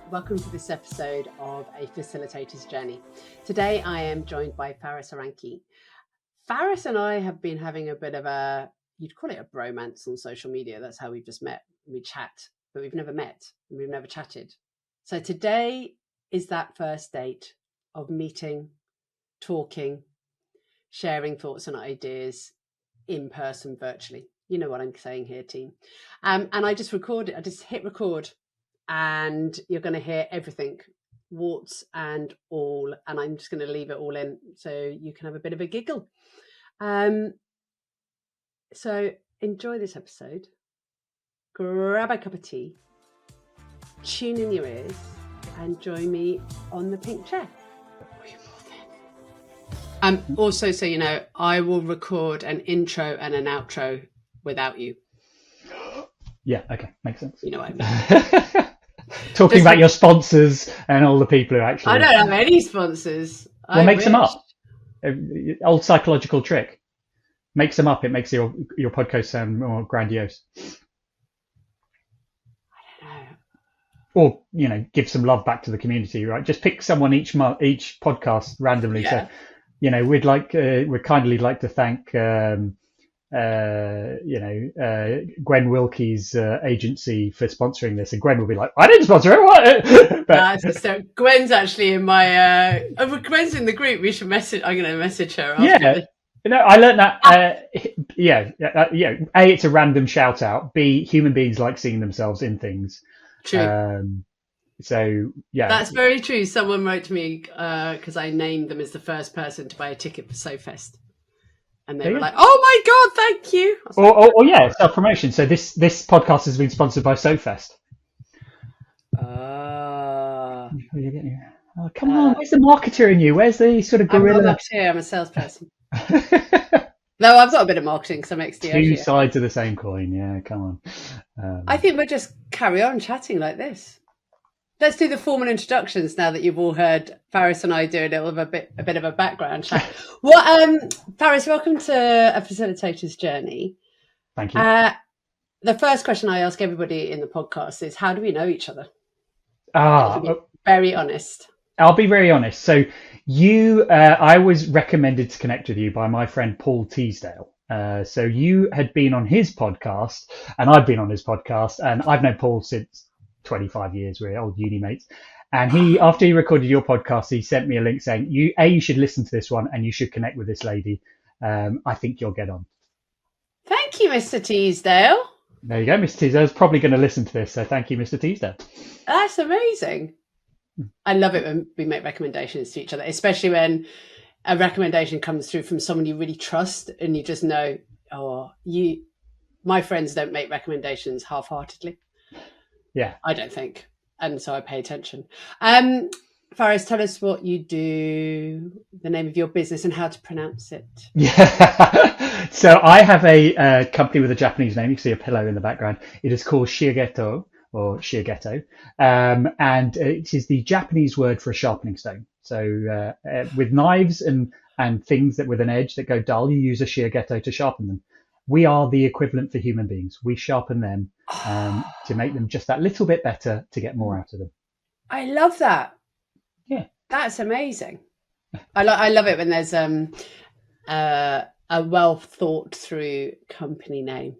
Welcome to this episode of A Facilitator's Journey. Today I am joined by Faris Aranki. Faris and I have been having a bit of a, you'd call it a bromance on social media. That's how we've just met. We chat, but we've never met. We've never chatted. So today is that first date of meeting, talking, sharing thoughts and ideas in person, virtually. You know what I'm saying here, team. And I just hit record. And you're going to hear everything, warts and all, and I'm just going to leave it all in so you can have a bit of a giggle. So enjoy this episode, grab a cup of tea, tune in your ears, and join me on the pink chair. Also, so you know, I will record an intro and an outro without you. Yeah, okay, makes sense. You know what I mean. Talking about your sponsors and all the people who actually... I don't have any sponsors. Well, makes them up. Old psychological trick. Makes them up. It makes your podcast sound more grandiose. I don't know. Or, you know, give some love back to the community, right? Just pick someone each podcast randomly. Yeah. So, you know, we'd kindly like to thank... Gwen Wilkie's agency for sponsoring this, and Gwen will be like, I didn't sponsor it, what? But, so Gwen's actually in my Gwen's in the group. We should message. I'm going to message her after I learned that A, it's a random shout out. B, human beings like seeing themselves in things. True. So yeah, that's very true. Someone wrote to me because I named them as the first person to buy a ticket for SoFest. And they were like, "Oh my god, thank you!" Or yeah, self-promotion. So this podcast has been sponsored by SoFest. Oh, come on! Where's the marketer in you? Where's the sort of guerrilla? I'm not a marketer. I'm a salesperson. No, I've got a bit of marketing because I'm XDO. Two sides of the same coin. Yeah, come on. I think we'll just carry on chatting like this. Let's do the formal introductions now that you've all heard Faris and I do a bit of a background chat. Faris, welcome to A Facilitator's Journey. Thank you. The first question I ask everybody in the podcast is, how do we know each other? Very honest. I'll be very honest. So I was recommended to connect with you by my friend Paul Teasdale. So you had been on his podcast and I'd been on his podcast, and I've known Paul since 25 years. We're old uni mates, and after he recorded your podcast, he sent me a link saying you should listen to this one and you should connect with this lady. I think you'll get on. Thank you, Mr. Teasdale. There you go. Mr. Teasdale's probably going to listen to this, so thank you, Mr. Teasdale. That's amazing. I love it when we make recommendations to each other, especially when a recommendation comes through from someone you really trust and you just know, my friends don't make recommendations half-heartedly. Yeah, I don't think, and so I pay attention. Faris, tell us what you do, the name of your business, and how to pronounce it. Yeah, so I have a company with a Japanese name. You can see a pillow in the background. It is called Shiatego or Shiatego, and it is the Japanese word for a sharpening stone. So with knives and things that with an edge that go dull, you use a Shiatego to sharpen them. We are the equivalent for human beings. We sharpen them to make them just that little bit better, to get more out of them. I love that. Yeah, that's amazing. I love it when there's a well thought through company name.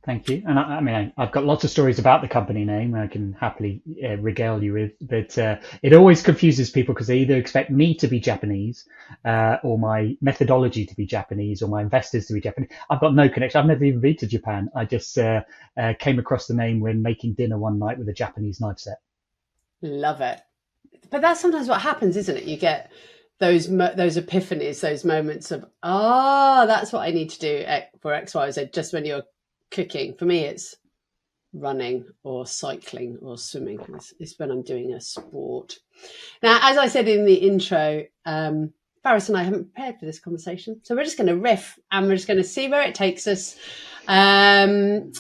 Thank you. And I mean, I've got lots of stories about the company name I can happily regale you with, but it always confuses people because they either expect me to be Japanese or my methodology to be Japanese or my investors to be Japanese. I've got no connection. I've never even been to Japan. I just came across the name when making dinner one night with a Japanese knife set. Love it. But that's sometimes what happens, isn't it? You get those epiphanies, those moments of, that's what I need to do for X, Y, Z, just when you're cooking. For me, it's running or cycling or swimming. It's when I'm doing a sport. Now, as I said in the intro, Faris and I haven't prepared for this conversation, so we're just going to riff and we're just going to see where it takes us. So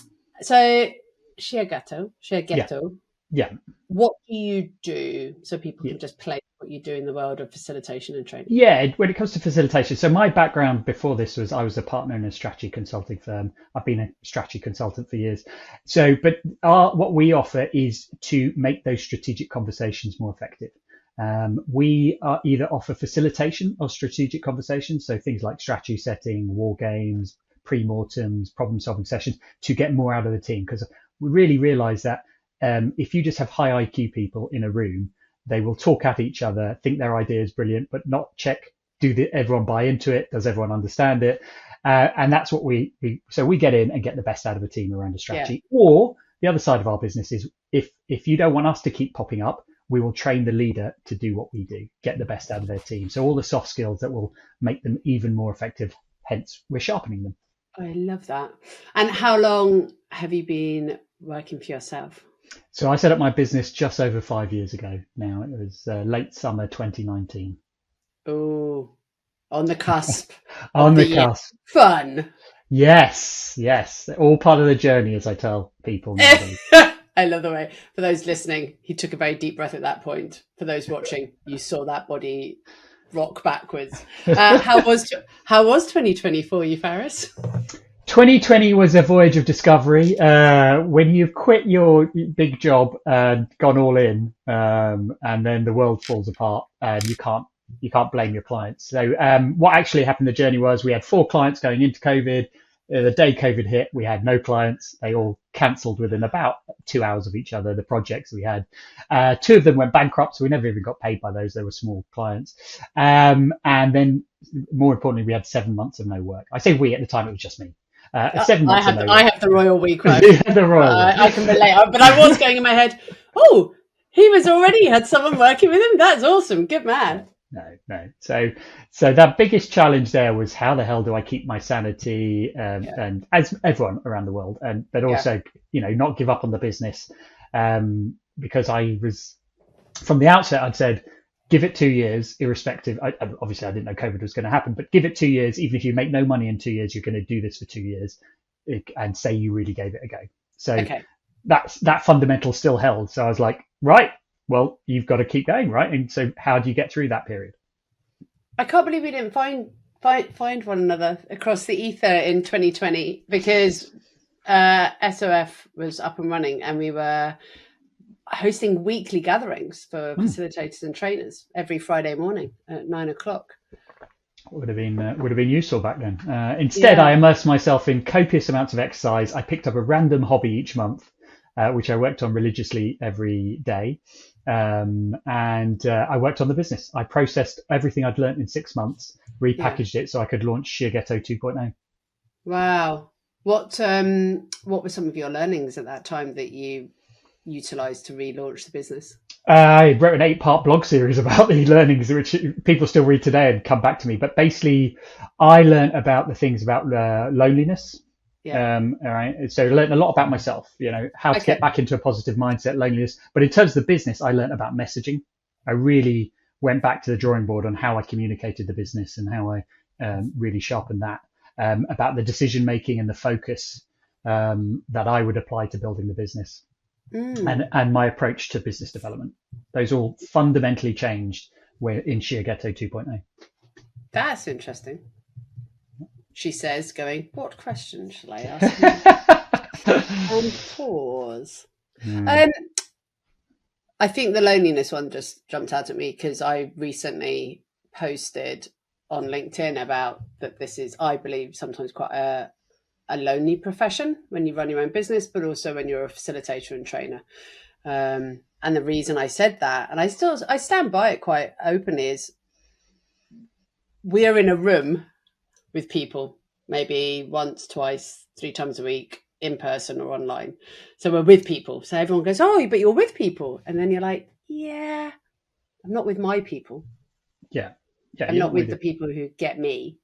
Shiatego. Yeah. What do you do so people Yeah. can just play what you do in the world of facilitation and training? Yeah, when it comes to facilitation, so my background before this was I was a partner in a strategy consulting firm. I've been a strategy consultant for years. So, but what we offer is to make those strategic conversations more effective. We either offer facilitation of strategic conversations, so things like strategy setting, war games, pre-mortems, problem-solving sessions, to get more out of the team. Because we really realize that if you just have high IQ people in a room, they will talk at each other, think their idea is brilliant, but not check, everyone buy into it? Does everyone understand it? And that's what so we get in and get the best out of a team around a strategy. Yeah. Or the other side of our business is if you don't want us to keep popping up, we will train the leader to do what we do, get the best out of their team. So all the soft skills that will make them even more effective, hence we're sharpening them. I love that. And how long have you been working for yourself? So I set up my business just over 5 years ago now. It was late summer 2019. Oh, on the cusp. On the cusp. Fun. Yes. All part of the journey, as I tell people. I love the way, for those listening, he took a very deep breath at that point. For those watching, you saw that body rock backwards. How was 2020 for you, Faris? 2020 was a voyage of discovery. When you've quit your big job and gone all in, and then the world falls apart, and you can't blame your clients. So what actually happened, the journey was we had 4 clients going into COVID. The day COVID hit, we had no clients. They all cancelled within about 2 hours of each other, the projects we had. 2 of them went bankrupt, so we never even got paid by those. They were small clients. And then, more importantly, we had 7 months of no work. I say we, at the time, it was just me. 7 months of no work. I have the royal week. The royal week. I can relate. But I was going in my head, oh, he had someone working with him. That's awesome. Good man. No. So that biggest challenge there was how the hell do I keep my sanity, and as everyone around the world, but also not give up on the business, because I was from the outset I'd said give it 2 years, irrespective. Obviously I didn't know COVID was going to happen, but give it 2 years. Even if you make no money in 2 years, you're going to do this for 2 years, and say you really gave it a go. So that fundamental still held. So I was like, right. Well, you've got to keep going, right? And so how do you get through that period? I can't believe we didn't find one another across the ether in 2020, because SOF was up and running and we were hosting weekly gatherings for facilitators and trainers every Friday morning at 9:00. Would have been useful back then. Instead, I immersed myself in copious amounts of exercise. I picked up a random hobby each month, which I worked on religiously every day. And I worked on the business. I processed everything I'd learned in 6 months, repackaged it so I could launch Shiatego 2.0. Wow. What were some of your learnings at that time that you utilized to relaunch the business? I wrote an 8-part blog series about the learnings, which people still read today and come back to me. But basically, I learned about the things about loneliness. All right. So I learned a lot about myself, how to get back into a positive mindset, loneliness. But in terms of the business, I learned about messaging. I really went back to the drawing board on how I communicated the business and how I really sharpened that, about the decision making and the focus that I would apply to building the business, and my approach to business development. Those all fundamentally changed in Shiatego 2.0. That's interesting. She says, going, what question shall I ask you? And pause. I think the loneliness one just jumped out at me because I recently posted on LinkedIn about that this is, I believe, sometimes quite a lonely profession when you run your own business, but also when you're a facilitator and trainer. And the reason I said that, and I stand by it quite openly, is we're in a room with people, maybe once, twice, 3 times a week, in person or online. So we're with people. So everyone goes, oh, but you're with people. And then you're like, yeah, I'm not with my people. Yeah. I'm not with the people who get me.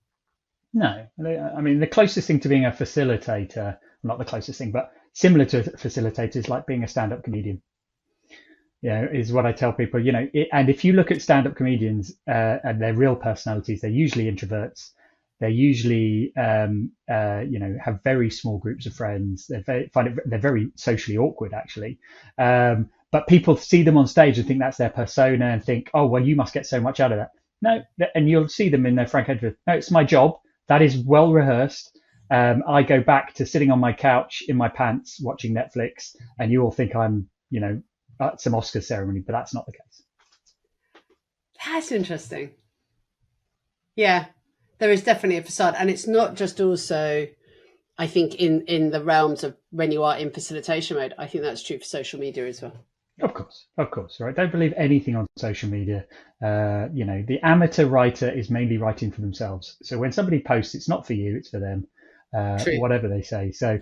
No. I mean, the closest thing to being a facilitator, not the closest thing, but similar to a facilitator, is like being a stand-up comedian. Is what I tell people, and if you look at stand-up comedians and their real personalities, they're usually introverts. They're usually, have very small groups of friends. They're very socially awkward, actually. But people see them on stage and think that's their persona and think, oh, well, you must get so much out of that. No, and you'll see them in their frank interview. No, it's my job. That is well rehearsed. I go back to sitting on my couch in my pants watching Netflix, and you all think I'm, at some Oscar ceremony, but that's not the case. That's interesting. Yeah, there is definitely a facade, and it's not just also, I think, in the realms of when you are in facilitation mode. I think that's true for social media as well. Of course, right? Don't believe anything on social media. The amateur writer is mainly writing for themselves. So when somebody posts, it's not for you, it's for them, whatever they say. So,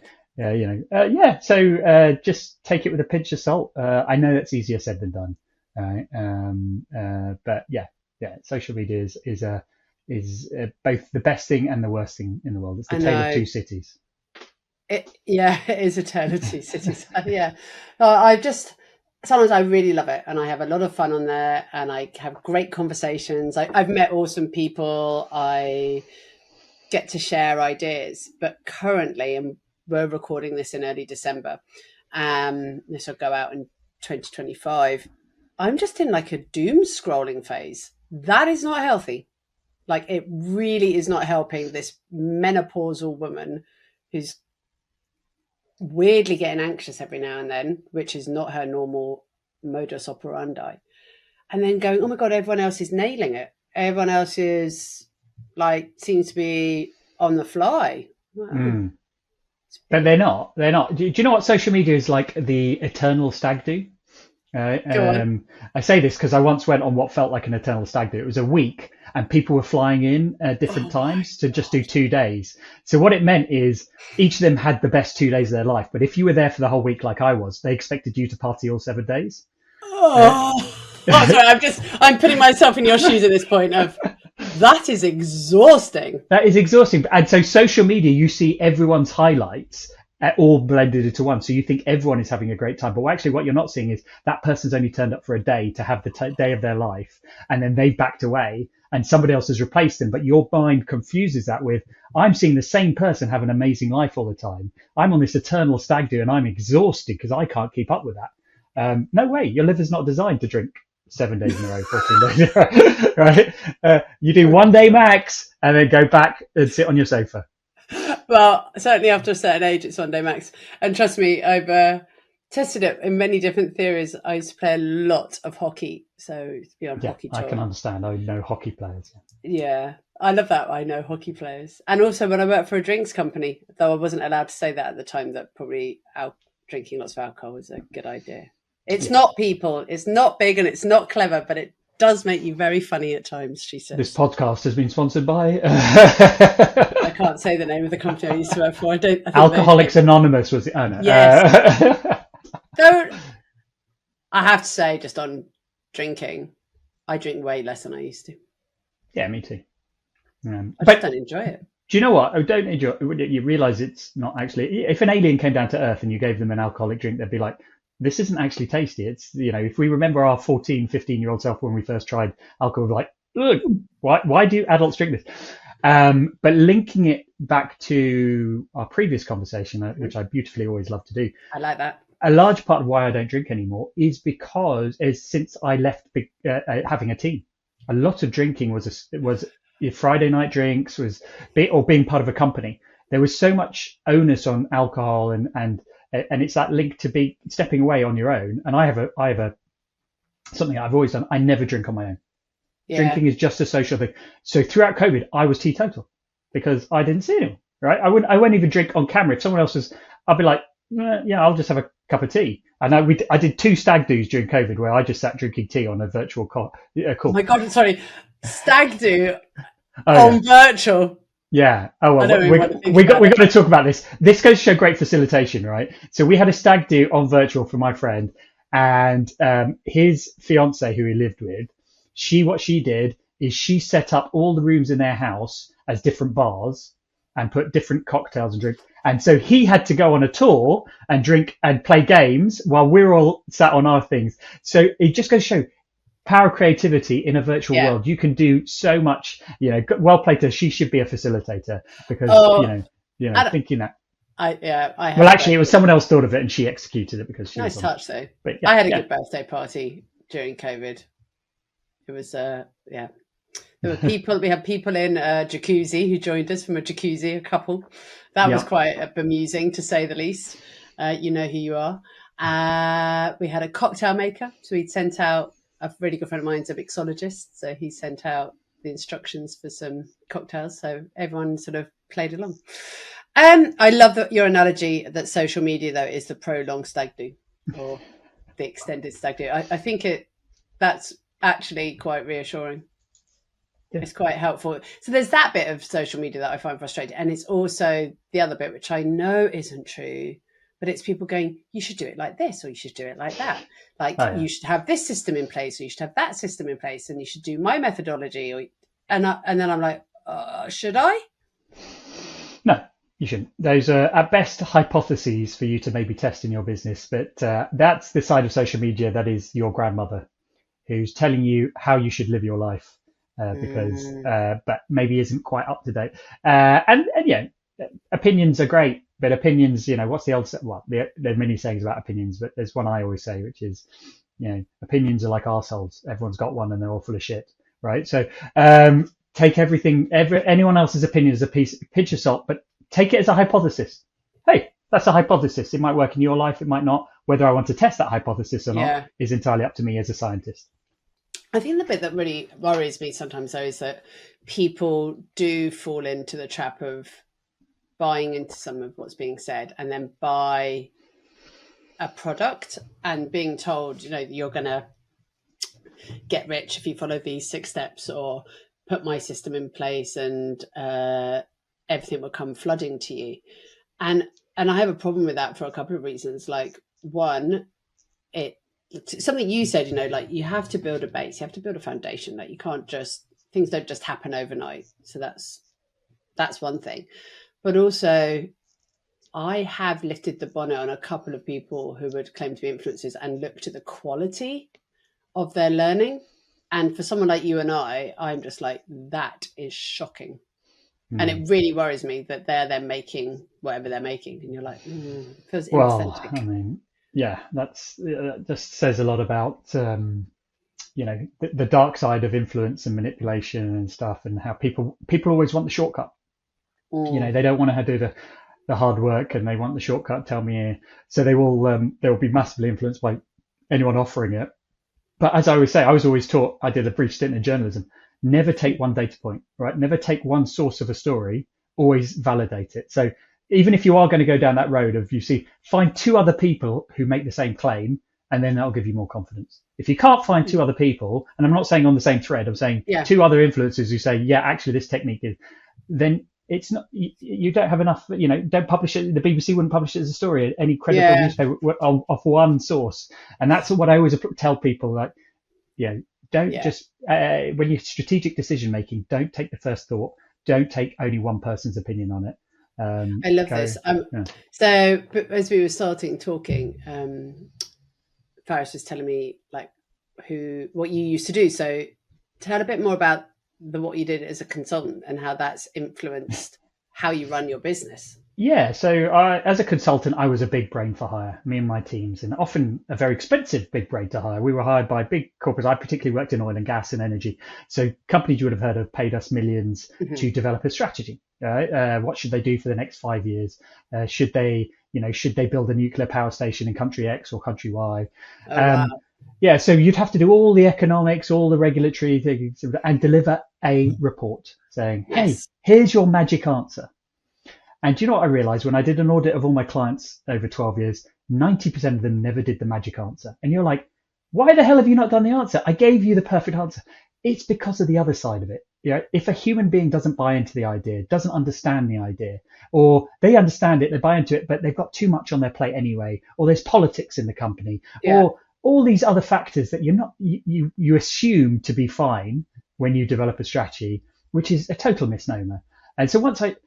just take it with a pinch of salt. I know that's easier said than done. But social media is both the best thing and the worst thing in the world. It's the tale of two cities. It is a tale of two cities. Yeah. Sometimes I really love it, and I have a lot of fun on there, and I have great conversations. I've met awesome people. I get to share ideas, but currently, and we're recording this in early December, this will go out in 2025. I'm just in like a doom scrolling phase. That is not healthy. Like, it really is not helping this menopausal woman who's weirdly getting anxious every now and then, which is not her normal modus operandi, and then going, oh my god, everyone else is nailing it, everyone else is like, seems to be on the fly. But they're not do you know what social media is like? The eternal stag do. I say this because I once went on what felt like an eternal stag do. It was a week, and people were flying in at different times to just do 2 days. So what it meant is each of them had the best 2 days of their life. But if you were there for the whole week, like I was, they expected you to party all 7 days. Sorry, I'm putting myself in your shoes at this point. That is exhausting. That is exhausting. And so social media, you see everyone's highlights all blended into one. So you think everyone is having a great time. But actually what you're not seeing is that person's only turned up for a day to have the day of their life. And then they've backed away and somebody else has replaced them. But your mind confuses that with, I'm seeing the same person have an amazing life all the time. I'm on this eternal stag do and I'm exhausted because I can't keep up with that. No way. Your liver's not designed to drink 7 days in a row, 14 days in a row, right? You do 1 day max and then go back and sit on your sofa. Well, certainly after a certain age, it's 1 day max. And trust me, I've tested it in many different theories. I used to play a lot of hockey. So to be on hockey tour. I can understand. I know hockey players. Yeah, I love that. I know hockey players. And also when I worked for a drinks company, though I wasn't allowed to say that at the time, that probably drinking lots of alcohol was a good idea. It's not people. It's not big and it's not clever, but it does make you very funny at times, she says. This podcast has been sponsored by... I can't say the name of the company I used to work for. I think Alcoholics Anonymous was it? Oh, no. Yes. I have to say, just on drinking, I drink way less than I used to. Yeah, me too. I just don't enjoy it. Do you know what? I don't enjoy it. You realise it's not actually... If an alien came down to Earth and you gave them an alcoholic drink, they'd be like, this isn't actually tasty. It's, if we remember our 14, 15-year-old self when we first tried alcohol, we're like, ugh, why do adults drink this? But linking it back to our previous conversation, which I beautifully always love to do. I like that. A large part of why I don't drink anymore is since I left having a team. A lot of drinking was Friday night drinks, or being part of a company. There was so much onus on alcohol and it's that link to be stepping away on your own. And I have something I've always done. I never drink on my own. Yeah. Drinking is just a social thing. So throughout COVID, I was teetotal because I didn't see anyone, right? I wouldn't even drink on camera. If someone else was, I'd be like, I'll just have a cup of tea. And I did 2 stag do's during COVID where I just sat drinking tea on a virtual call. Oh my God, sorry. Stag do on virtual. Yeah. Oh, well, we got to talk about this. This goes to show great facilitation, right? So we had a stag do on virtual for my friend and his fiance who he lived with. What she did is she set up all the rooms in their house as different bars and put different cocktails and drinks. And so he had to go on a tour and drink and play games while we're all sat on our things. So it just goes to show power of creativity in a virtual world. You can do so much. Well played to. She should be a facilitator because thinking that. I well, actually, it was someone else thought of it and she executed it because she nice was touch though. But I had a good birthday party during COVID. It was There were people. We had people in a jacuzzi who joined us from a jacuzzi, a couple. That was quite bemusing to say the least. You know who you are. We had a cocktail maker, so he'd sent out, a really good friend of mine's a mixologist, so he sent out the instructions for some cocktails, so everyone sort of played along. I love your analogy that social media, though, is the prolonged stag do or the extended stag do. I think that's actually quite reassuring. Yeah. It's quite helpful. So there's that bit of social media that I find frustrating. And it's also the other bit, which I know isn't true, but it's people going, you should do it like this, or you should do it like that. You should have this system in place, or you should have that system in place, and you should do my methodology. And then I'm like, should I? No, you shouldn't. Those are at best hypotheses for you to maybe test in your business. But that's the side of social media that is your grandmother who's telling you how you should live your life. But maybe isn't quite up to date. And opinions are great, but opinions, what's the old, there are many sayings about opinions, but there's one I always say, which is, opinions are like arseholes. Everyone's got one and they're all full of shit, right? So take anyone else's opinion as a pinch of salt, but take it as a hypothesis. Hey, that's a hypothesis. It might work in your life, it might not. Whether I want to test that hypothesis or not is entirely up to me as a scientist. I think the bit that really worries me sometimes, though, is that people do fall into the trap of buying into some of what's being said and then buy a product and being told, you're going to get rich if you follow these 6 steps, or put my system in place and everything will come flooding to you. And I have a problem with that for a couple of reasons. Like, one, something you said, you have to build a base, you have to build a foundation. You can't things don't just happen overnight. So that's one thing. But also, I have lifted the bonnet on a couple of people who would claim to be influencers and looked at the quality of their learning. And for someone like you and I'm just like, that is shocking. And it really worries me that they're then making whatever they're making. And you're like, it feels inauthentic. I mean, yeah, that just says a lot about, the dark side of influence and manipulation and stuff, and how people always want the shortcut. They don't want to do the hard work, and they want the shortcut. Tell me, so they will be massively influenced by anyone offering it. But as I always say, I was always taught. I did a brief stint in journalism. Never take one data point, right? Never take one source of a story. Always validate it. So even if you are going to go down that road of find 2 other people who make the same claim, and then that'll give you more confidence. If you can't find 2 other people, and I'm not saying on the same thread, I'm saying 2 other influencers who say, actually this technique is, then it's not, you don't have enough, don't publish it. The BBC wouldn't publish it as a story, any credible newspaper of one source. And that's what I always tell people, don't just, when you're strategic decision making, don't take the first thought, don't take only one person's opinion on it. I love this. So as we were talking, Faris was telling me what you used to do. So tell a bit more about what you did as a consultant and how that's influenced how you run your business. Yeah, so as a consultant, I was a big brain for hire, me and my teams, and often a very expensive big brain to hire. We were hired by big corporates. I particularly worked in oil and gas and energy. So companies you would have heard of paid us millions to develop a strategy. What should they do for the next 5 years? Should they build a nuclear power station in country X or country Y? Wow. Yeah, so you'd have to do all the economics, all the regulatory things, and deliver a report saying, hey, here's your magic answer. And do you know what I realized when I did an audit of all my clients over 12 years, 90% of them never did the magic answer. And you're like, why the hell have you not done the answer? I gave you the perfect answer. It's because of the other side of it. If a human being doesn't buy into the idea, doesn't understand the idea, or they understand it, they buy into it, but they've got too much on their plate anyway, or there's politics in the company, or all these other factors that you assume to be fine when you develop a strategy, which is a total misnomer. And so once I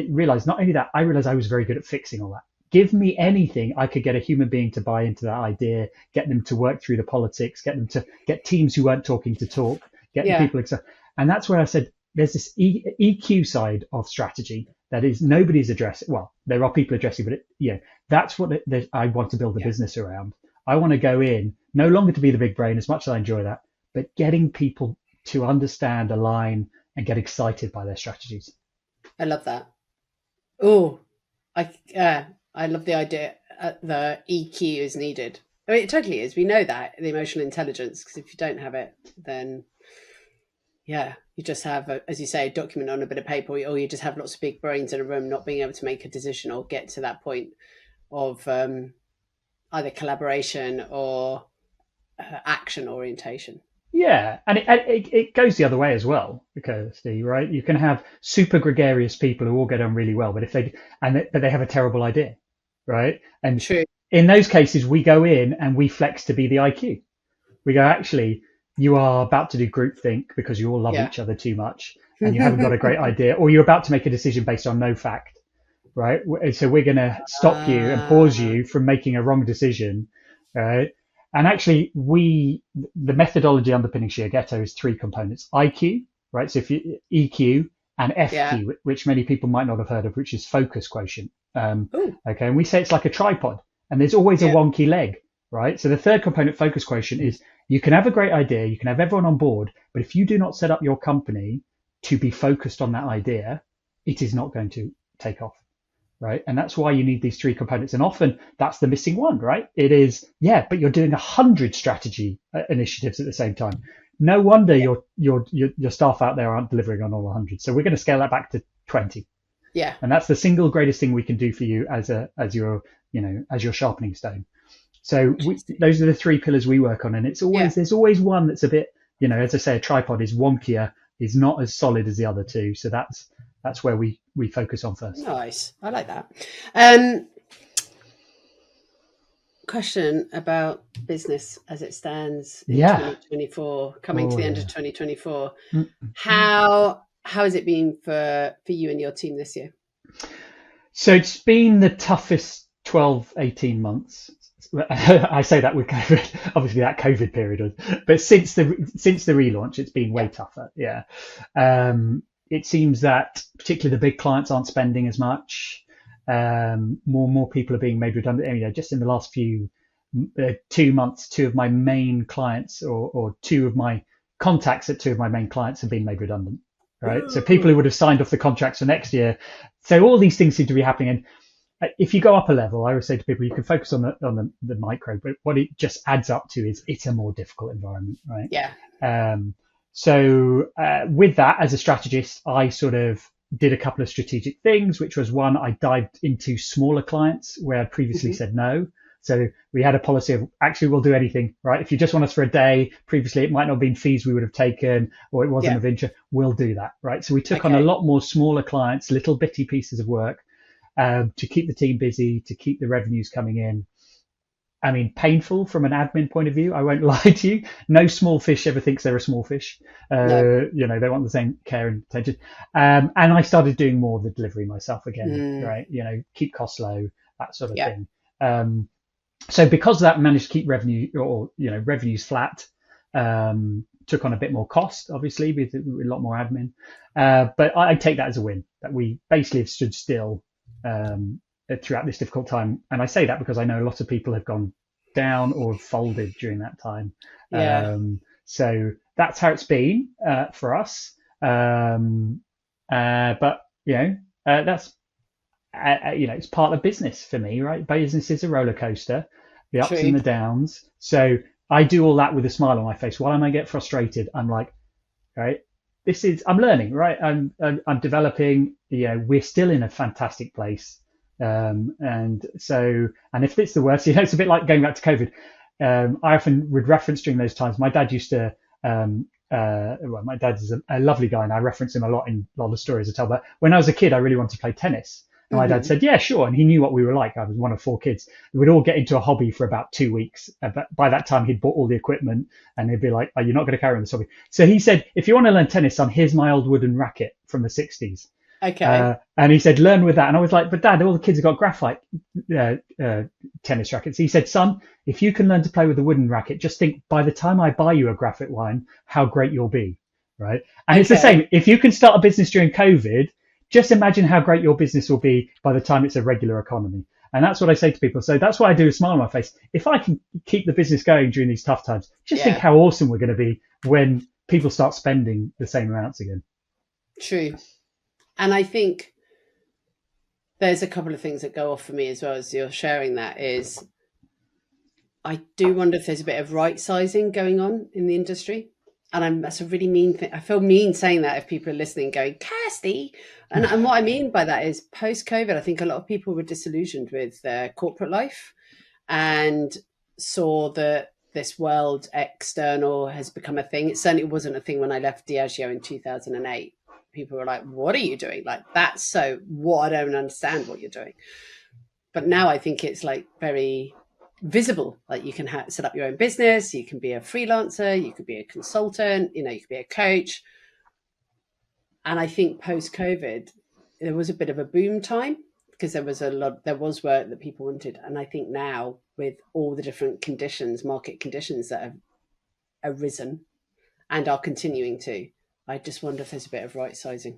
realized, not only that, I realized I was very good at fixing all that. give me anything, I could get a human being to buy into that idea, get them to work through the politics, get them to get teams who weren't talking to talk, get the people excited. And that's where I said, there's this EQ side of strategy that is nobody's addressing. Well, there are people addressing, but that's what I want to build a business around. I want to go in, no longer to be the big brain, as much as I enjoy that, but getting people to understand, align, and get excited by their strategies. I love that. Oh, I love the idea the EQ is needed. I mean, it totally is. We know that, the emotional intelligence, because if you don't have it, then you just have, as you say, a document on a bit of paper, or you just have lots of big brains in a room not being able to make a decision or get to that point of either collaboration or action orientation. Yeah, and it goes the other way as well, Kirsty, right? You can have super gregarious people who all get on really well, but but they have a terrible idea, right? And True. In those cases, we go in and we flex to be the IQ. We go, actually, you are about to do groupthink because you all love each other too much and you haven't got a great idea, or you're about to make a decision based on no fact, right? So we're going to stop you and pause you from making a wrong decision, right? And actually, the methodology underpinning Shiatego is 3 components: IQ, right? So if you EQ, and FQ, which many people might not have heard of, which is focus quotient. Okay, and we say it's like a tripod, and there's always a wonky leg, right? So the third component, focus quotient, is you can have a great idea, you can have everyone on board, but if you do not set up your company to be focused on that idea, it is not going to take off. Right. And that's why you need these 3 components. And often that's the missing one, right? It is, but you're doing 100 strategy initiatives at the same time. No wonder your staff out there aren't delivering on all 100. So we're going to scale that back to 20. Yeah. And that's the single greatest thing we can do for you as your sharpening stone. So those are the 3 pillars we work on. And it's always, there's always one that's a bit, as I say, a tripod is wonkier, is not as solid as the other 2. So that's where we focus on first. Nice. I like that. Question about business as it stands in 2024, coming to the end of 2024. How has it been for you and your team this year? So it's been the toughest 12, 18 months. I say that with COVID, obviously that COVID period, but since the relaunch, it's been way tougher. Yeah. It seems that particularly the big clients aren't spending as much. More people are being made redundant. Just in the last 2 months, 2 of my main clients or 2 of my contacts at 2 of my main clients have been made redundant. Right. So people who would have signed off the contracts for next year. So all these things seem to be happening. And if you go up a level, I always say to people, you can focus on the micro, but what it just adds up to is it's a more difficult environment. Right. Yeah. So with that, as a strategist, I sort of did a couple of strategic things, which was one, I dived into smaller clients where I'd previously said no. So we had a policy of actually we'll do anything, right? If you just want us for a day, previously it might not have been fees we would have taken or it wasn't of interest, we'll do that, right? So we took on a lot more smaller clients, little bitty pieces of work to keep the team busy, to keep the revenues coming in. I mean, painful from an admin point of view. I won't lie to you. No small fish ever thinks they're a small fish. No. They want the same care and attention. And I started doing more of the delivery myself again, right? Keep costs low, that sort of thing. So because of that, I managed to keep revenues flat. Took on a bit more cost, obviously, with a lot more admin. But I take that as a win, that we basically have stood still throughout this difficult time. And I say that because I know a lot of people have gone down or have folded during that time. So that's how it's been for us. But that's it's part of business for me, right? Business is a roller coaster, the ups and the downs. So I do all that with a smile on my face. While I may get frustrated, I'm like, right, I'm learning, right? I'm developing. We're still in a fantastic place. And if it's the worst, it's a bit like going back to COVID. I often would reference during those times. My dad used to, my dad is a lovely guy, and I reference him a lot in a lot of stories I tell. But when I was a kid, I really wanted to play tennis. And my dad said, yeah, sure. And he knew what we were like. I was one of 4 kids. We'd all get into a hobby for about 2 weeks. But by that time, he'd bought all the equipment and he'd be like, oh, you're not going to carry on this hobby. So he said, if you want to learn tennis, son, here's my old wooden racket from the 60s. Okay. And he said, learn with that. And I was like, but Dad, all the kids have got graphite tennis rackets. He said, son, if you can learn to play with a wooden racket, just think by the time I buy you a graphite one, how great you'll be. Right. And it's the Okay. same. If you can start a business during COVID, just imagine how great your business will be by the time it's a regular economy. And that's what I say to people. So that's why I do a smile on my face. If I can keep the business going during these tough times, just think Yeah, how awesome we're going to be when people start spending the same amounts again. true. And I think there's a couple of things that go off for me as well as you're sharing that is I do wonder if there's a bit of right sizing going on in the industry. And that's a really mean thing. I feel mean saying that if people are listening going, Kirsty. And what I mean by that is post COVID, I think a lot of people were disillusioned with their corporate life and saw that this world external has become a thing. It certainly wasn't a thing when I left Diageo in 2008. People were like, what are you doing? Like, that's so what? I don't understand what you're doing. But now I think it's like very visible. Like you can set up your own business. You can be a freelancer. You could be a consultant. You could be a coach. And I think post COVID, there was a bit of a boom time because there was work that people wanted. And I think now with all the different conditions, market conditions that have arisen and are continuing to, I just wonder if there's a bit of right sizing.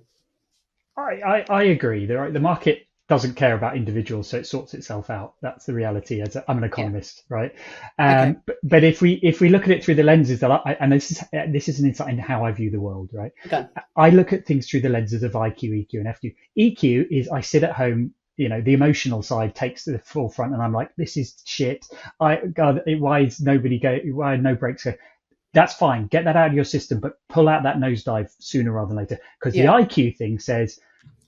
I agree. The market doesn't care about individuals, so it sorts itself out. That's the reality. I'm an Yeah. economist, right? Okay. But if we look at it through the lenses that and this is an insight into how I view the world, right? Go. I look at things through the lenses of IQ, EQ, and FQ. EQ is I sit at home. The emotional side takes the forefront, and I'm like, this is shit. God, why is nobody go? Why no breaks? That's fine. Get that out of your system, but pull out that nosedive sooner rather than later. Because the Yeah. IQ thing says,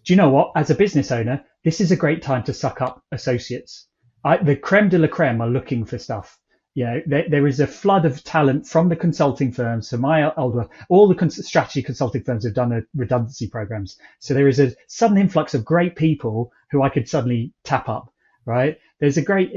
do you know what? As a business owner, this is a great time to suck up associates. The creme de la creme are looking for stuff. There is a flood of talent from the consulting firms. So all the strategy consulting firms have done redundancy programs. So there is a sudden influx of great people who I could suddenly tap up. Right? There's a great,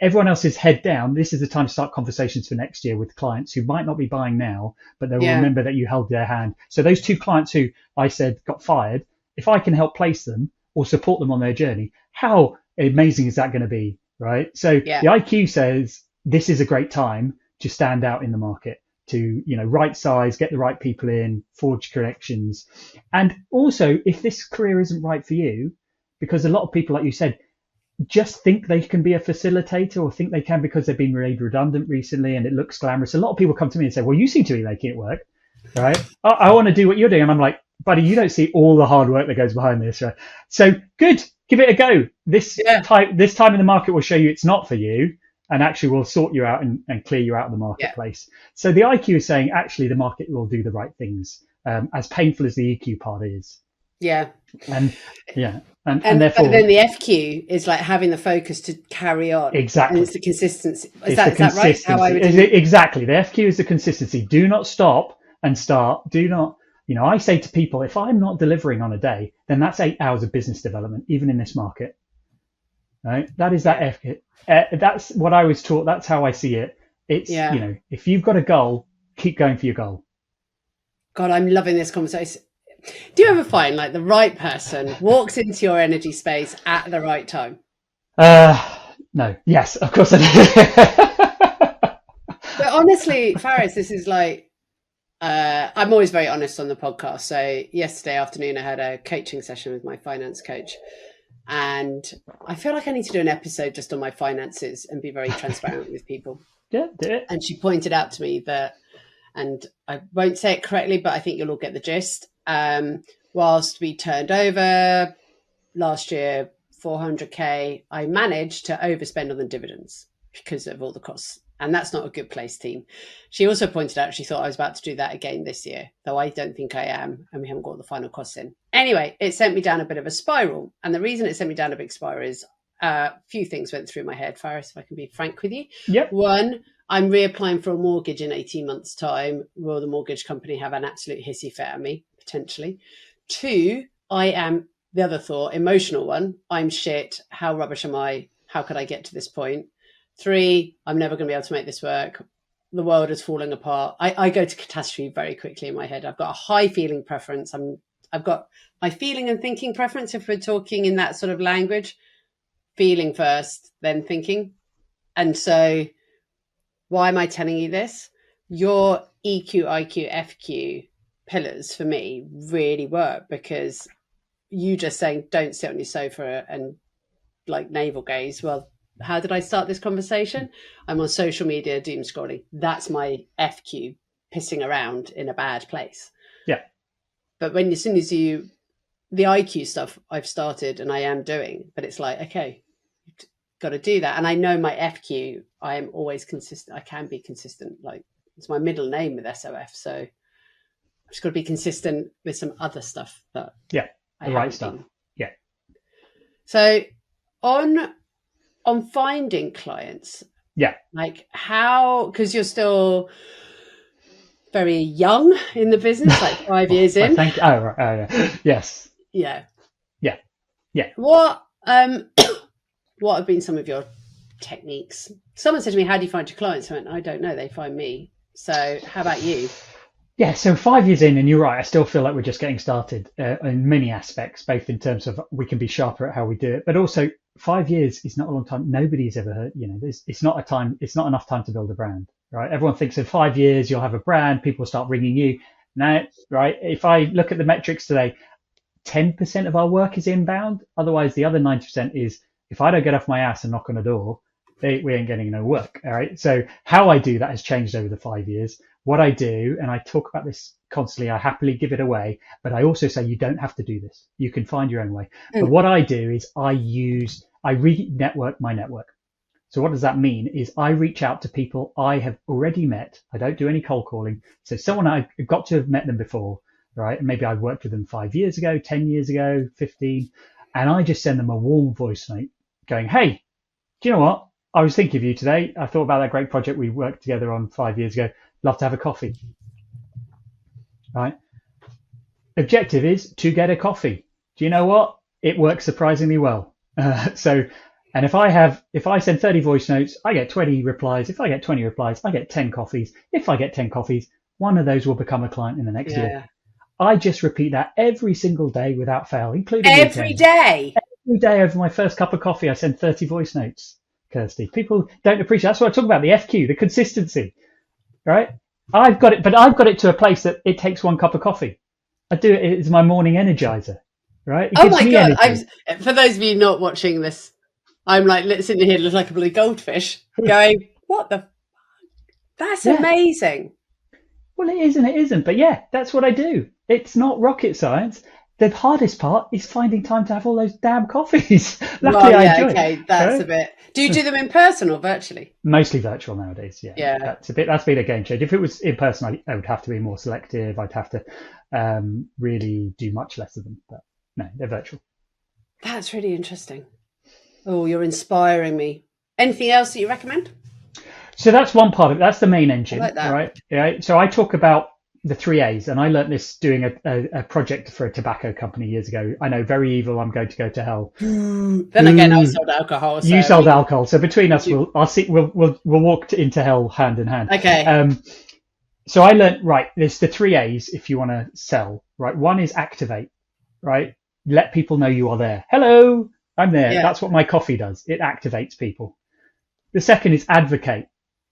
everyone else is head down. This is the time to start conversations for next year with clients who might not be buying now, but they will Yeah. remember that you held their hand. So those two clients who I said got fired, if I can help place them or support them on their journey, how amazing is that going to be? Right. So Yeah. the IQ says this is a great time to stand out in the market, to, right size, get the right people in, forge connections. And also, if this career isn't right for you, because a lot of people, like you said, just think they can be a facilitator or think they can because they've been made redundant recently and it looks glamorous. A lot of people come to me and say, well, you seem to be making it work, right? I want to do what you're doing. And I'm like, buddy, you don't see all the hard work that goes behind this, right? So good, give it a go. This time in the market will show you it's not for you and actually will sort you out and clear you out of the marketplace. Yeah. So the IQ is saying actually the market will do the right things, as painful as the EQ part is. Yeah. And therefore, but then the FQ is like having the focus to carry on. Exactly. And it's the consistency. Is that right? How I would exactly. The FQ is the consistency. Do not stop and start. Do not, I say to people, if I'm not delivering on a day, then that's 8 hours of business development, even in this market. Right? That is that FQ. That's what I was taught. That's how I see it. It's, if you've got a goal, keep going for your goal. God, I'm loving this conversation. Do you ever find like the right person walks into your energy space at the right time? No. Yes, of course I do. But honestly, Faris, this is like, I'm always very honest on the podcast. So yesterday afternoon, I had a coaching session with my finance coach. And I feel like I need to do an episode just on my finances and be very transparent with people. Yeah, do it. And she pointed out to me that, and I won't say it correctly, but I think you'll all get the gist. Whilst we turned over last year 400k, I managed to overspend on the dividends because of all the costs. And that's not a good place, team. She also pointed out she thought I was about to do that again this year, though I don't think I am, and we haven't got the final costs in. Anyway, it sent me down a bit of a spiral. And the reason it sent me down a big spiral is a few things went through my head, Faris, if I can be frank with you. Yep. One, I'm reapplying for a mortgage in 18 months' time. Will the mortgage company have an absolute hissy fit at me? Potentially. Two, I am, the other thought, emotional one, I'm shit. How rubbish am I? How could I get to this point? Three, I'm never going to be able to make this work. The world is falling apart. I go to catastrophe very quickly in my head. I've got a high feeling preference. I'm I've got my feeling and thinking preference. If we're talking in that sort of language, feeling first, then thinking. And so why am I telling you this? Your EQ, IQ, FQ pillars for me really work, because you just saying don't sit on your sofa and like navel gaze. Well, how did I start this conversation? I'm on social media doom scrolling. That's my FQ pissing around in a bad place. Yeah. But when as soon as you the IQ stuff I've started and I am doing, but it's like, okay, got to do that. And I know my FQ, I am always consistent. I can be consistent. Like, it's my middle name with SOF. So I've just got to be consistent with some other stuff that the right stuff. Been. Yeah. So on finding clients, like how, because you're still very young in the business, like 5 years in. Thank you. Oh, right. Yes. Yeah. What have been some of your techniques? Someone said to me, how do you find your clients? I went, I don't know, they find me. So how about you? Yeah, so 5 years in, and you're right, I still feel like we're just getting started in many aspects, both in terms of we can be sharper at how we do it, but also 5 years is not a long time. Nobody's ever heard, it's not enough time to build a brand, right? Everyone thinks in 5 years you'll have a brand, people will start ringing you. Now, right, if I look at the metrics today, 10% of our work is inbound. Otherwise, the other 90% is, if I don't get off my ass and knock on a door, we ain't getting no work. All right. So how I do that has changed over the 5 years. What I do, and I talk about this constantly, I happily give it away, but I also say you don't have to do this. You can find your own way. But what I do is I re-network my network. So what does that mean is I reach out to people I have already met. I don't do any cold calling. So someone I've got to have met them before, right? Maybe I've worked with them 5 years ago, 10 years ago, 15, and I just send them a warm voice note going, hey, do you know what? I was thinking of you today. I thought about that great project we worked together on 5 years ago. Love to have a coffee, right? Objective is to get a coffee. Do you know what? It works surprisingly well. And if I send 30 voice notes, I get 20 replies. If I get 20 replies, I get 10 coffees. If I get 10 coffees, one of those will become a client in the next year. I just repeat that every single day without fail, including every weekends. day. Every day over my first cup of coffee, I send 30 voice notes, Kirsty. People don't appreciate. That's what I talk about, the FQ, the consistency, right? I've got it to a place that it takes one cup of coffee. I do it. It's my morning energizer, right? It gives me God. energy. For those of you not watching this, I'm like sitting here looking like a blue goldfish going, what the? That's amazing. Well, it is and it isn't. But yeah, that's what I do. It's not rocket science. The hardest part is finding time to have all those damn coffees. Luckily, I enjoy it. That's a bit. Do you do them in person or virtually? Mostly virtual nowadays. Yeah. That's been a game changer. If it was in person, I would have to be more selective. I'd have to really do much less of them. But no, they're virtual. That's really interesting. Oh, you're inspiring me. Anything else that you recommend? So that's one part of it. That's the main engine, I like that. right? Yeah. So I talk about the 3 A's, and I learned this doing a project for a tobacco company years ago. I know, very evil. I'm going to go to hell. Then again, I sold alcohol. So you sold alcohol, so between us, we'll walk into hell hand in hand. Okay. So I learned, right, there's the 3 A's if you want to sell, right? One is activate, right? Let people know you are there. Hello, I'm there. Yeah. That's what my coffee does. It activates people. The second is advocate,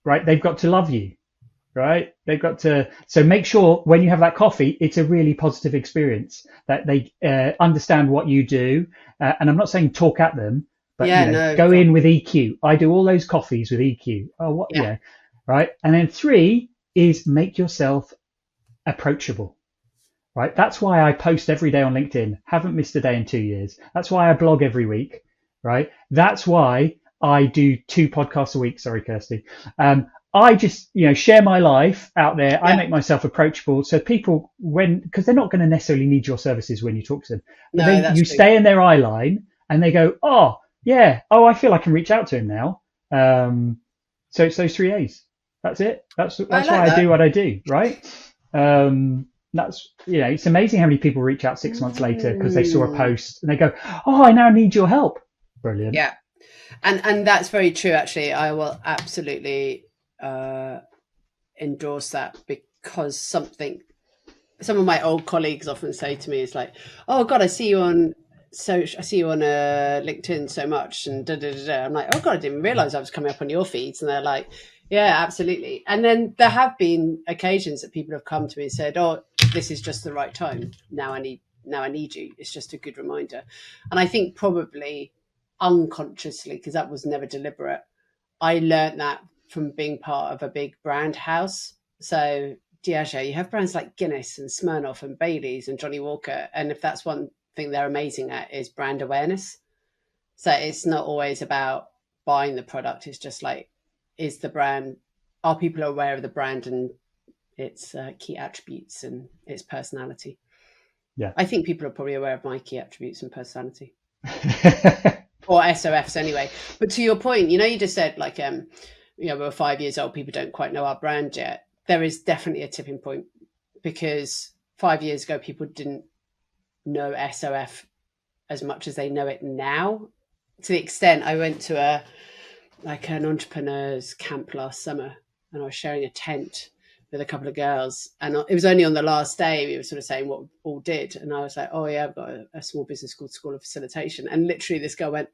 right? They've got to love you, right? They've got to, so make sure when you have that coffee, it's a really positive experience, that they understand what you do. And I'm not saying talk at them, but go in with EQ. I do all those coffees with EQ. Oh, what? Yeah. Right. And then 3 is make yourself approachable, right? That's why I post every day on LinkedIn. Haven't missed a day in 2 years. That's why I blog every week, right? That's why I do 2 podcasts a week. Sorry, Kirsty. I just, share my life out there. Yeah. I make myself approachable. So people, because they're not going to necessarily need your services when you talk to them. But then you stay in their eye line and they go, oh, yeah. Oh, I feel I can reach out to him now. So it's those 3 A's. That's it. That's why I do what I do. Right. That's, it's amazing how many people reach out 6 months later because they saw a post and they go, oh, I now need your help. Brilliant. Yeah. And that's very true. Actually, I will absolutely endorse that, because some of my old colleagues often say to me, it's like, oh God, I see you on LinkedIn so much, and da, da, da, da. I'm like, oh God, I didn't realize I was coming up on your feeds. And they're like, yeah, absolutely. And then there have been occasions that people have come to me and said, oh, this is just the right time. Now I need you. It's just a good reminder. And I think probably unconsciously, because that was never deliberate, I learned that from being part of a big brand house. So Diageo, you have brands like Guinness and Smirnoff and Baileys and Johnny Walker. And if that's one thing they're amazing at, is brand awareness. So it's not always about buying the product. It's just like, are people aware of the brand and its key attributes and its personality? Yeah. I think people are probably aware of my key attributes and personality. Or SOFs anyway. But to your point, you just said like, we're 5 years old, people don't quite know our brand yet. There is definitely a tipping point, because 5 years ago, people didn't know SOF as much as they know it now. To the extent I went to an entrepreneur's camp last summer, and I was sharing a tent with a couple of girls, and it was only on the last day we were sort of saying what we all did, and I was like, oh yeah, I've got a small business called School of Facilitation, and literally this girl went,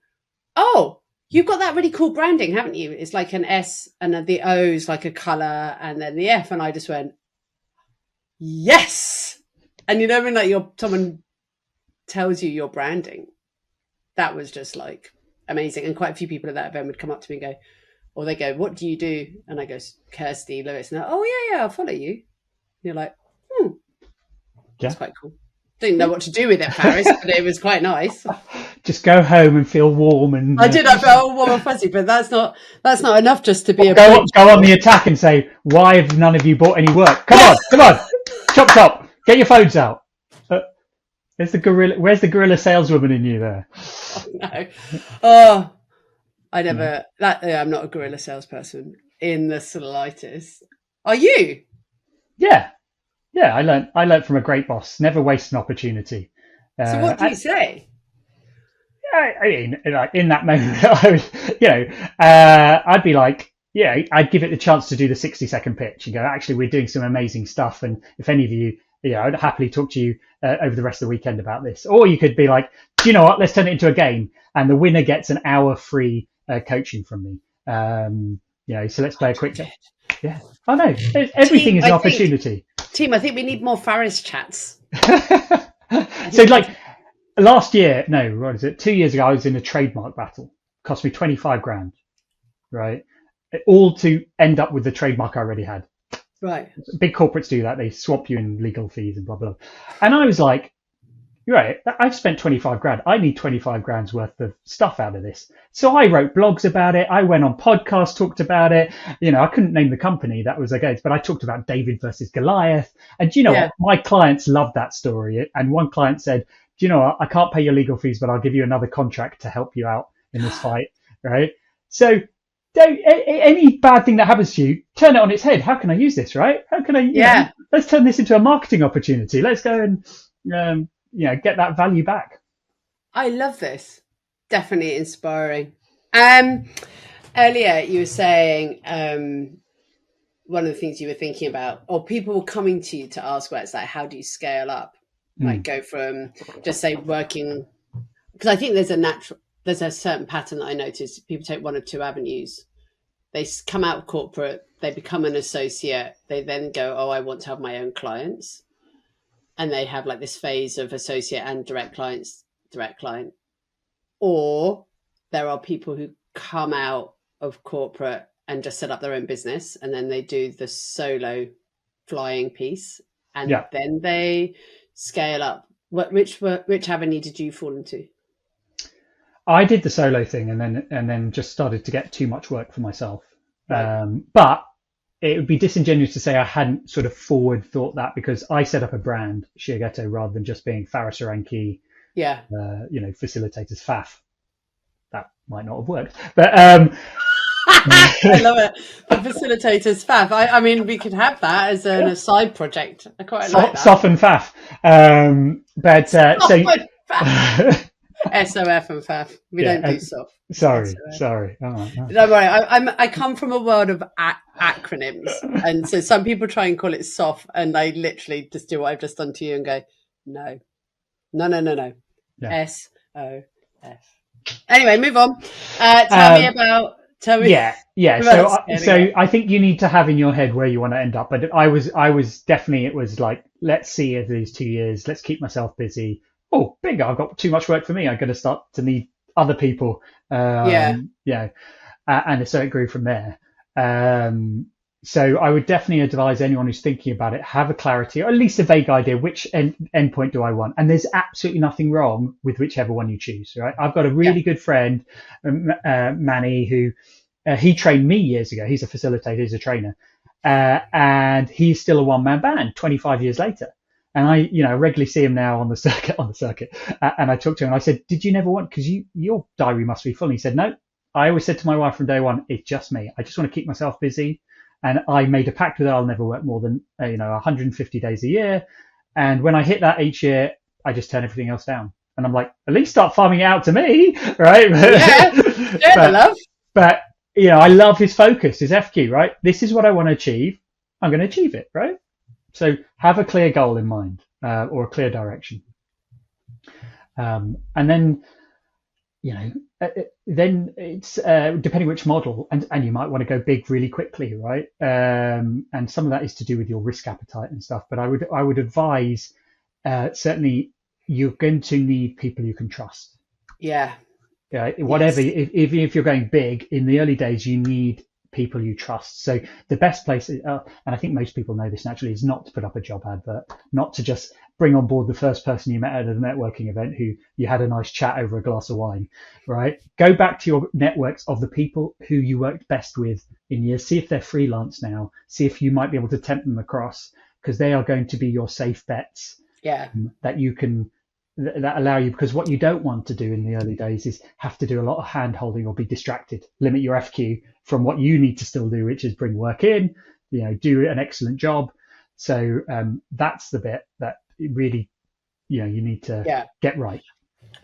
oh, you've got that really cool branding, haven't you? It's like an S, and the O is like a color, and then the F, and I just went, yes. And when like someone tells you your branding, that was just like amazing. And quite a few people at that event would come up to me and go, or they go, what do you do? And I go, Kirsty, Lewis. And they're, oh yeah, I'll follow you. And you're like, that's quite cool. Didn't know what to do with it, Faris, but it was quite nice. Just go home and feel warm. And I did. I felt warm and fuzzy, but that's not enough just to be go on the attack and say, why have none of you bought any work? Come on, chop, get your phones out. Where's the guerrilla saleswoman in you there? Oh, no. Oh, I never. I'm not a guerrilla salesperson in the slightest. Are you? Yeah. I learned from a great boss. Never waste an opportunity. So what do you say? I mean, like in that moment, I would, I'd be like, I'd give it the chance to do the 60-second pitch and go, actually, we're doing some amazing stuff, and if any of you, I'd happily talk to you over the rest of the weekend about this. Or you could be like, do you know what? Let's turn it into a game, and the winner gets an hour free coaching from me. So let's play a quick game. Yeah. Oh no, everything is an opportunity. Team, I think we need more Faris chats. So like last year, no, what is it? 2 years ago, I was in a trademark battle. It cost me 25 grand, right? All to end up with the trademark I already had. Right. Big corporates do that. They swap you in legal fees and blah, blah. And I was like, right, I've spent 25 grand. I need 25 grand's worth of stuff out of this. So I wrote blogs about it. I went on podcasts, talked about it. I couldn't name the company that was against, but I talked about David versus Goliath. And what? My clients loved that story. And one client said, do you know what? I can't pay your legal fees, but I'll give you another contract to help you out in this fight. Right. So any bad thing that happens to you, turn it on its head. How can I use this? Right. How can I, let's turn this into a marketing opportunity. Let's go and, get that value back. I love this. Definitely inspiring. Earlier you were saying one of the things you were thinking about, or people were coming to you to ask about, it's like, how do you scale up? Like go from just say working, because I think there's a certain pattern that I noticed. People take one of two avenues. They come out of corporate, they become an associate, they then go, oh, I want to have my own clients. And they have like this phase of associate and direct client. Or there are people who come out of corporate and just set up their own business, and then they do the solo flying piece, and then they scale up. Which avenue did you fall into? I did the solo thing, and then just started to get too much work for myself. Right. But it would be disingenuous to say I hadn't sort of forward thought that, because I set up a brand, Shiatego, rather than just being Faris Aranki, facilitators, FAF. That might not have worked, but I love it. But facilitators, FAF. I mean, we could have that as a side project. I quite like that. Soft and FAF. FAF. SOF and FAF. We Yeah. don't do soft. Sorry. SOF. Sorry. Oh, oh. Don't worry. I come from a world of acronyms, and so some people try and call it soft, and I literally just do what I've just done to you and go, no, no, no, no, no. Yeah. SOF. Anyway, move on. Tell me about. Yeah. So I think you need to have in your head where you want to end up. But I was definitely, it was like, let's see over these 2 years, let's keep myself busy. Oh, bingo, I've got too much work for me. I'm going to start to need other people. And so it grew from there. So I would definitely advise anyone who's thinking about it, have a clarity, or at least a vague idea, which endpoint do I want? And there's absolutely nothing wrong with whichever one you choose, right? I've got a really good friend, Manny, who he trained me years ago. He's a facilitator, he's a trainer. And he's still a one-man band 25 years later. And I, regularly see him now on the circuit. And I talked to him and I said, did you never want, because your diary must be full. And he said, no, I always said to my wife from day one, it's just me. I just want to keep myself busy. And I made a pact with her. I'll never work more than, 150 days a year. And when I hit that each year, I just turn everything else down. And I'm like, at least start farming it out to me, right? Love. But, I love his focus, his FQ, right? This is what I want to achieve. I'm going to achieve it, right? So have a clear goal in mind, or a clear direction. And then, then it's depending which model, and you might want to go big really quickly, right? And some of that is to do with your risk appetite and stuff. But I would advise, certainly you're going to need people you can trust. Yeah. Yeah. Whatever, if you're going big in the early days, you need people you trust. So the best place, and I think most people know this naturally, is not to put up a job advert, not to just bring on board the first person you met at a networking event who you had a nice chat over a glass of wine, right? Go back to your networks of the people who you worked best with in years. See if they're freelance now. See if you might be able to tempt them across, because they are going to be your safe bets. Yeah. That allow you, because what you don't want to do in the early days is have to do a lot of hand holding or be distracted. Limit your FQ from what you need to still do, which is bring work in, do an excellent job. So that's the bit that really, you need to get right.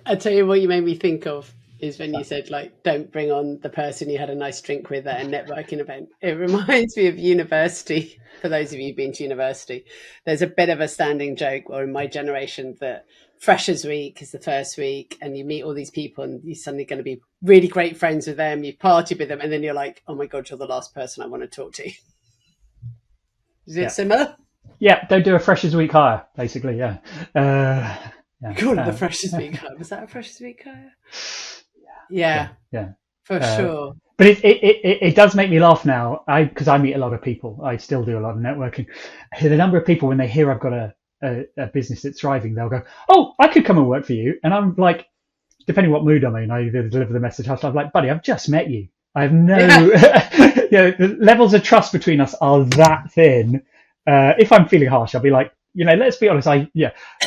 I'll tell you what you made me think of is when you said, like, don't bring on the person you had a nice drink with at a networking event. It reminds me of university. For those of you who've been to university, there's a bit of a standing joke, or in my generation, that Freshers Week is the first week and you meet all these people and you're suddenly going to be really great friends with them. You party with them and then you're like, oh my God, you're the last person I want to talk to. Is it similar? Yeah, don't do a Freshers Week hire, basically, yeah. Call it the Freshers Week hire. Was that a Freshers Week hire? Yeah. For sure. But it does make me laugh now, because I meet a lot of people. I still do a lot of networking. The number of people, when they hear I've got a business that's thriving, they'll go, oh, I could come and work for you. And I'm like, depending what mood I'm in, I either deliver the message. I'm like, buddy, I've just met you. I have no, the levels of trust between us are that thin. If I'm feeling harsh, I'll be like, let's be honest.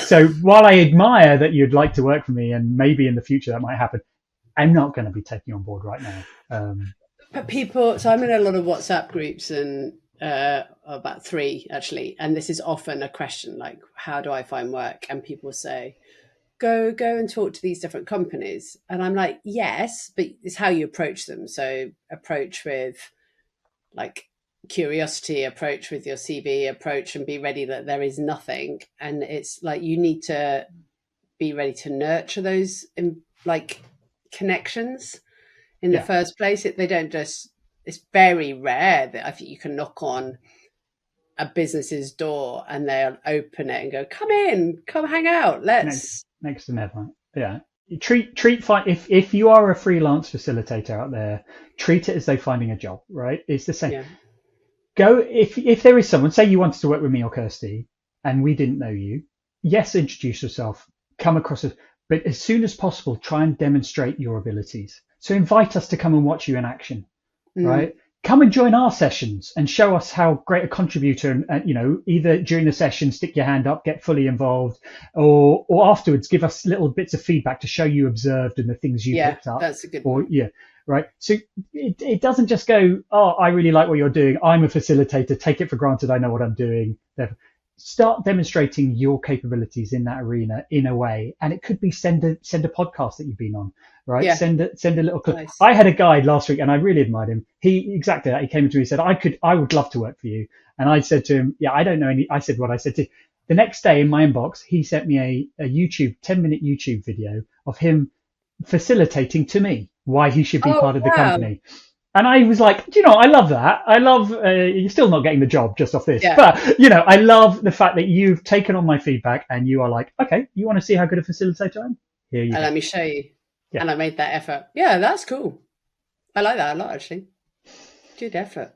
So while I admire that you'd like to work for me, and maybe in the future that might happen, I'm not going to be taking you on board right now. But people, so I'm in a lot of WhatsApp groups, and about 3 actually, and this is often a question like, how do I find work? And people say, go and talk to these different companies. And I'm like, yes, but it's how you approach them. So approach with like curiosity, approach with your CV, approach and be ready that there is nothing. And it's like, you need to be ready to nurture those like connections in the first place. They don't just, it's very rare that I think you can knock on a business's door and they'll open it and go, come in, come hang out. Let's next to never. Yeah. Treat fine. If you are a freelance facilitator out there, treat it as though finding a job, right? It's the same. Yeah. Go, if there is someone, say you wanted to work with me or Kirsty and we didn't know you, yes, introduce yourself, come across us, but as soon as possible, try and demonstrate your abilities. So invite us to come and watch you in action, right? Come and join our sessions and show us how great a contributor, and either during the session, stick your hand up, get fully involved, or afterwards, give us little bits of feedback to show you observed and the things you picked up. That's a good one. Right. So it doesn't just go, oh, I really like what you're doing. I'm a facilitator. Take it for granted. I know what I'm doing. start demonstrating your capabilities in that arena in a way. And it could be send a podcast that you've been on, right? Yeah. Send a little clip. Nice. I had a guy last week and I really admired him. He exactly that. He came to me and said, I would love to work for you. And I said to him, yeah, I don't know any, I said what I said to the next day in my inbox, he sent me a 10-minute YouTube video of him facilitating to me why he should be part of the company. And I was like, do you know, I love that. I love, you're still not getting the job just off this, but you know, I love the fact that you've taken on my feedback and you are like, okay, you want to see how good a facilitator I am? Here you go. Let me show you. Yeah. And I made that effort. Yeah, that's cool. I like that a lot, actually. Good effort.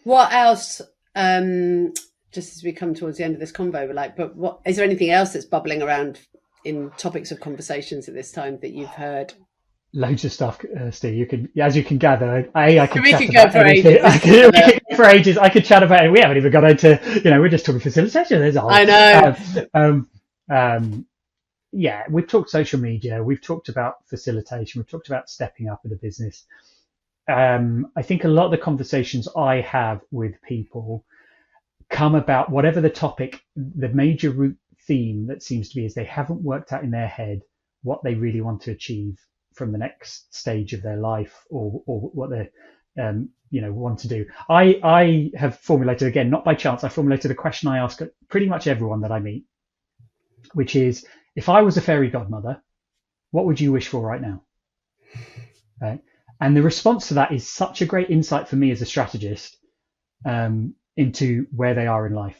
What else, just as we come towards the end of this convo, but is there anything else that's bubbling around in topics of conversations at this time that you've heard? Loads of stuff, Steve. You can, as you can gather, I could we chat could about go for anything. ages. We could go for ages. I could chat about it. We haven't even got into, you know, we're just talking facilitation. There's a whole. I know. Yeah, we've talked social media. We've talked about facilitation. We've talked about stepping up in a business. I think a lot of the conversations I have with people come about whatever the topic, the major root theme that seems to be is they haven't worked out in their head what they really want to achieve from the next stage of their life or what they want to do. I have formulated, again, not by chance, I formulated a question I ask pretty much everyone that I meet, which is, if I was a fairy godmother, what would you wish for right now? Right? And the response to that is such a great insight for me as a strategist into where they are in life,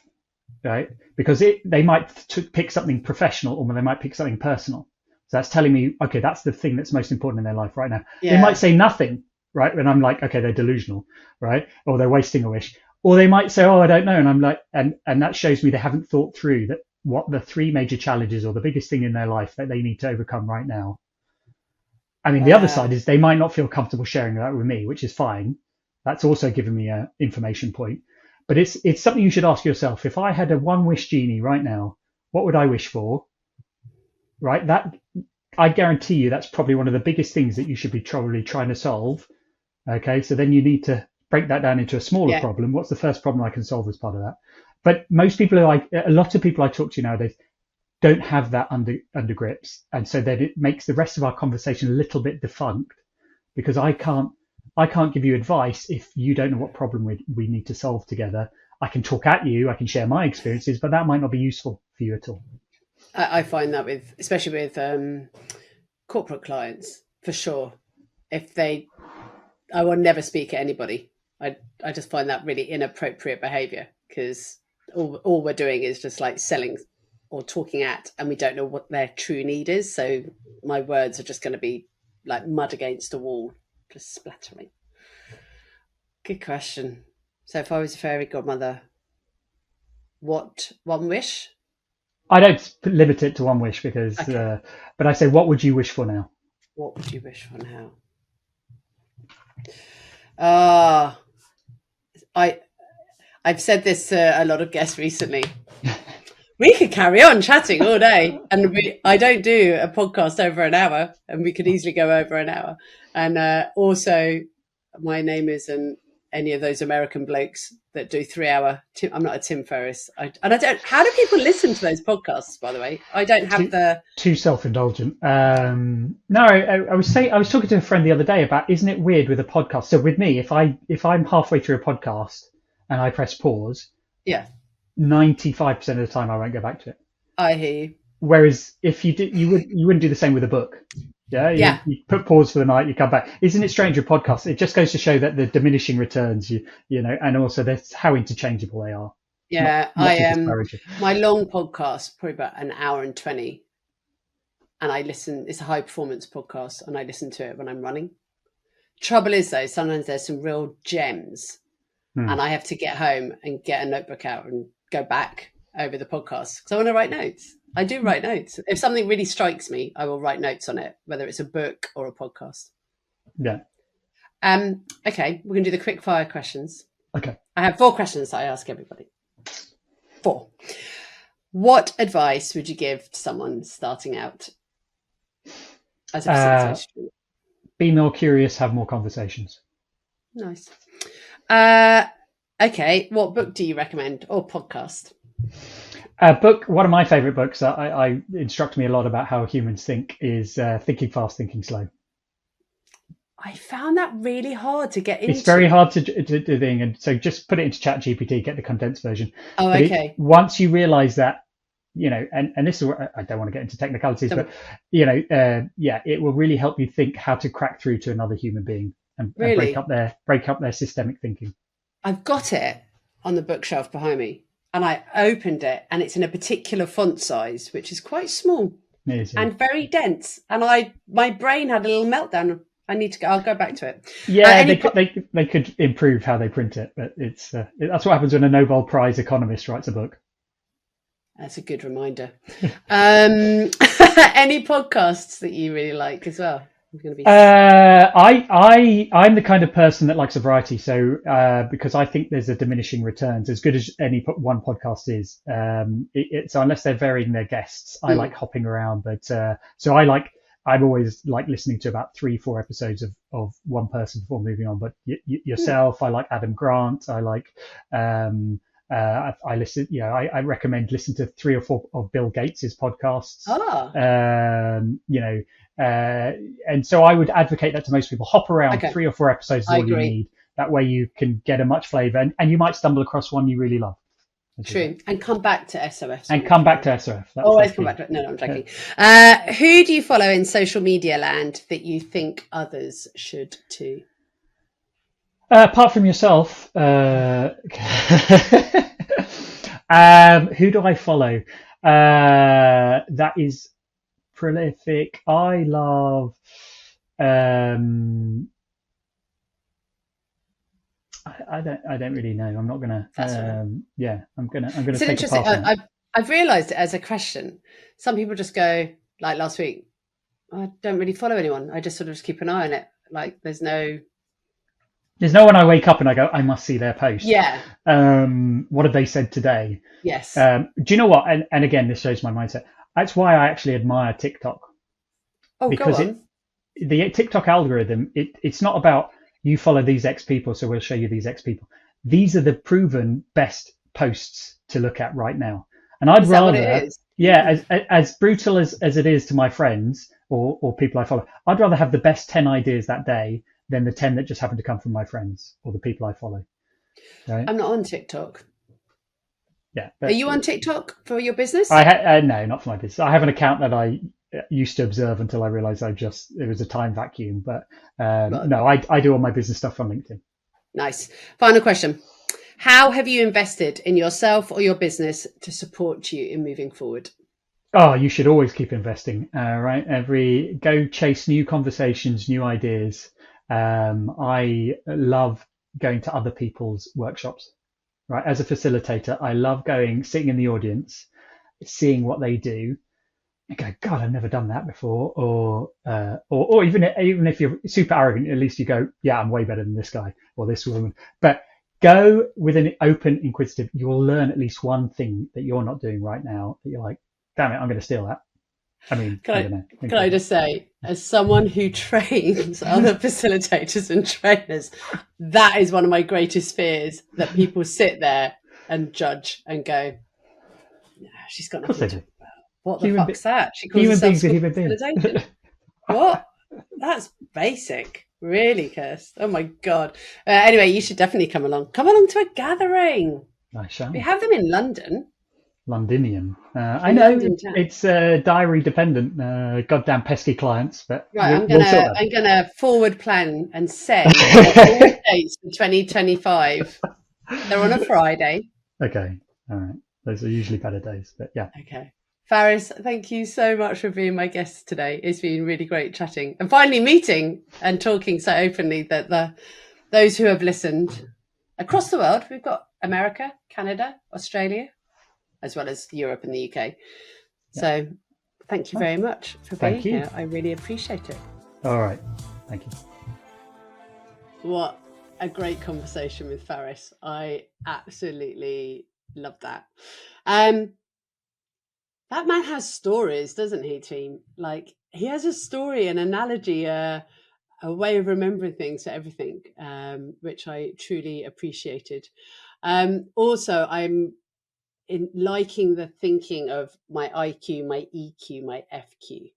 right? Because they might pick something professional or they might pick something personal. So that's telling me, okay, that's the thing that's most important in their life right now. Yeah. They might say nothing, right? And I'm like, okay, they're delusional, right? Or they're wasting a wish. Or they might say, oh, I don't know. And I'm like, and that shows me they haven't thought through that what the three major challenges or the biggest thing in their life that they need to overcome right now. I mean, the other side is they might not feel comfortable sharing that with me, which is fine. That's also given me an information point. But it's something you should ask yourself. If I had a one wish genie right now, what would I wish for? Right? That I guarantee you that's probably one of the biggest things that you should be probably trying to solve. Okay, so then you need to break that down into a smaller problem. What's the first problem I can solve as part of that? But most people a lot of people I talk to nowadays don't have that under grips, and so then it makes the rest of our conversation a little bit defunct because I can't give you advice if you don't know what problem we need to solve together. I can talk at you, I can share my experiences, but that might not be useful for you at all. I find that especially with corporate clients, for sure. I will never speak at anybody. I just find that really inappropriate behavior because all we're doing is just like selling or talking at, and we don't know what their true need is. So my words are just going to be like mud against a wall, just splattering. Good question. So if I was a fairy godmother, what one wish? I don't limit it to one wish because, but I say, what would you wish for now? What would you wish for now? I've said this to a lot of guests recently. We could carry on chatting all day, and I don't do a podcast over an hour, and we could easily go over an hour. And also, my name isn't any of those American blokes that do 3 hour. I'm not a Tim Ferriss. I don't. How do people listen to those podcasts? By the way, I don't have too self-indulgent. No, I was talking to a friend the other day about, isn't it weird with a podcast? So with me, if I'm halfway through a podcast and I press pause, 95% of the time I won't go back to it. I hear you. Whereas if you did, you wouldn't do the same with a book. You put pause for the night, you come back. Isn't it strange with podcasts? It just goes to show that the diminishing returns, you know, and also that's how interchangeable they are. Yeah, my long podcast, probably about an hour and 20, and I listen. It's a high performance podcast, and I listen to it when I'm running. Trouble is though, sometimes there's some real gems, and I have to get home and get a notebook out and go back over the podcast because I want to write notes. I do write notes. If something really strikes me, I will write notes on it, whether it's a book or a podcast. Yeah. Okay, we're going to do the quick fire questions. Okay. I have 4 questions that I ask everybody. 4. What advice would you give to someone starting out as a facilitator? Be more curious, have more conversations. Nice. Okay, what book do you recommend or podcast? A book, one of my favorite books that I instruct me a lot about how humans think is Thinking Fast, Thinking Slow. I found that really hard to get It's very into. hard to do thing, and so just put it into Chat GPT, get the condensed version. Oh, But it okay. once you realize that, and this is where I don't want to get into technicalities, but yeah, it will really help you think how to crack through to another human being and Really? break up their systemic thinking. I've got it on the bookshelf behind me, and I opened it, and it's in a particular font size, which is quite small Amazing. and very dense. And my brain had a little meltdown. I need to go. I'll go back to it. Yeah, Any they could improve how they print it, but that's what happens when a Nobel Prize economist writes a book. That's a good reminder. Any podcasts that you really like as well? I'm going to be. I'm the kind of person that likes a variety. So because I think there's a diminishing returns, as good as any one podcast is. So unless they're varying their guests, I like hopping around. But so I've always like listening to about 3-4 episodes of one person before moving on. But yourself, I like Adam Grant. I like. I listen, I recommend listen to 3 or 4 of Bill Gates's podcasts. And so I would advocate that to most people. Hop around. Okay. 3 or 4 episodes is all you need. That way you can get a much flavour, and you might stumble across one you really love. True. And come back to SOF. And come back to SOF. Always come back to it. No, I'm joking. Who do you follow in social media land that you think others should too? Apart from yourself, who do I follow? That is prolific. I love. I don't really know. I'm not gonna. Yeah, I'm gonna take a pass on it. I've realised it as a question. Some people just go like last week. I don't really follow anyone. I just sort of just keep an eye on it. Like there's no one I wake up and I go, I must see their post. Yeah. What have they said today? Yes. Do you know what? And again, this shows my mindset. That's why I actually admire TikTok. Oh, because the TikTok algorithm, it's not about you follow these X people, so we'll show you these X people. These are the proven best posts to look at right now. And I'd rather, as brutal as it is to my friends or people I follow, I'd rather have the best 10 ideas that day than the 10 that just happen to come from my friends or the people I follow. Right? I'm not on TikTok. Yeah. Are you on TikTok for your business? No, not for my business. I have an account that I used to observe until I realized it was a time vacuum. But no, I do all my business stuff on LinkedIn. Nice. Final question. How have you invested in yourself or your business to support you in moving forward? Oh, you should always keep investing, right? Go chase new conversations, new ideas. I love going to other people's workshops, right? As a facilitator, I love sitting in the audience, seeing what they do. I go, God, I've never done that before. Or even if you're super arrogant, at least you go, yeah, I'm way better than this guy or this woman. But go with an open, inquisitive. You will learn at least one thing that you're not doing right now that you're like, damn it, I'm going to steal that. I mean, can I just say, as someone who trains other facilitators and trainers, that is one of my greatest fears, that people sit there and judge and go, no, she's got nothing to talk about. What the fuck's that? She calls herself facilitation. What? That's basic. Really, Kirst. Oh my God. Anyway, you should definitely come along. Come along to a gathering. I shall. We have them in London. Londinium. I know it's diary dependent. Goddamn pesky clients, but right. I'm gonna forward plan and send all dates for 2025. They're on a Friday. Okay, all right. Those are usually better days, but yeah. Okay, Faris, thank you so much for being my guest today. It's been really great chatting and finally meeting and talking so openly that those who have listened across the world. We've got America, Canada, Australia, as well as Europe and the UK. So thank you very much for being here. I really appreciate it. All right. Thank you. What a great conversation with Faris. I absolutely love that. That man has stories, doesn't he, team? Like, he has a story, an analogy, a way of remembering things for everything, which I truly appreciated. Also, I'm in liking the thinking of my IQ, my EQ, my FQ,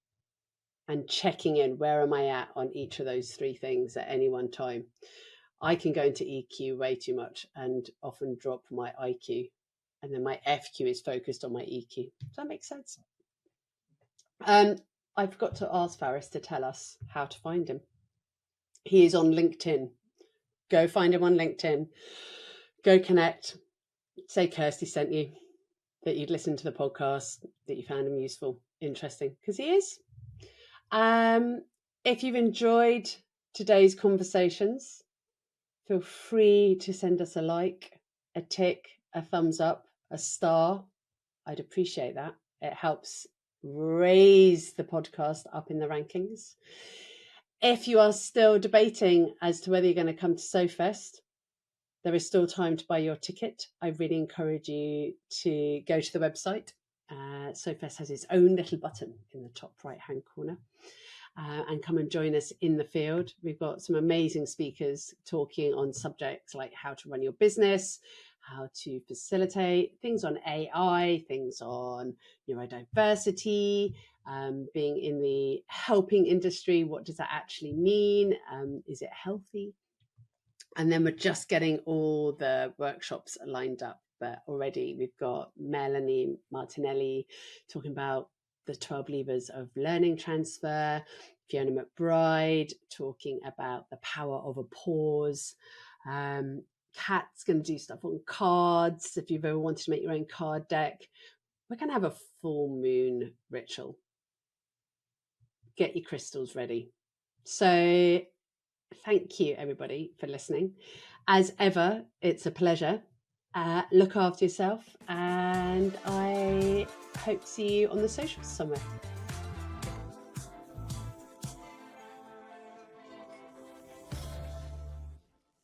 and checking in, where am I at on each of those three things at any one time. I can go into EQ way too much and often drop my IQ, and then my FQ is focused on my EQ. Does that make sense? I forgot to ask Faris to tell us how to find him. He is on LinkedIn. Go find him on LinkedIn. Go connect. Say Kirsty sent you, that you'd listened to the podcast, that you found him useful, interesting, because he is. If you've enjoyed today's conversations, feel free to send us a like, a tick, a thumbs up, a star. I'd appreciate that. It helps raise the podcast up in the rankings. If you are still debating as to whether you're going to come to SoFest, there is still time to buy your ticket. I really encourage you to go to the website. SoFest has its own little button in the top right-hand corner. And come and join us in the field. We've got some amazing speakers talking on subjects like how to run your business, how to facilitate, things on AI, things on neurodiversity, being in the helping industry. What does that actually mean? Is it healthy? And then we're just getting all the workshops lined up. But already we've got Melanie Martinelli talking about the 12 levers of learning transfer, Fiona McBride talking about the power of a pause. Kat's going to do stuff on cards. If you've ever wanted to make your own card deck, we're going to have a full moon ritual. Get your crystals ready. So thank you, everybody, for listening. As ever, it's a pleasure. Look after yourself, and I hope to see you on the socials somewhere.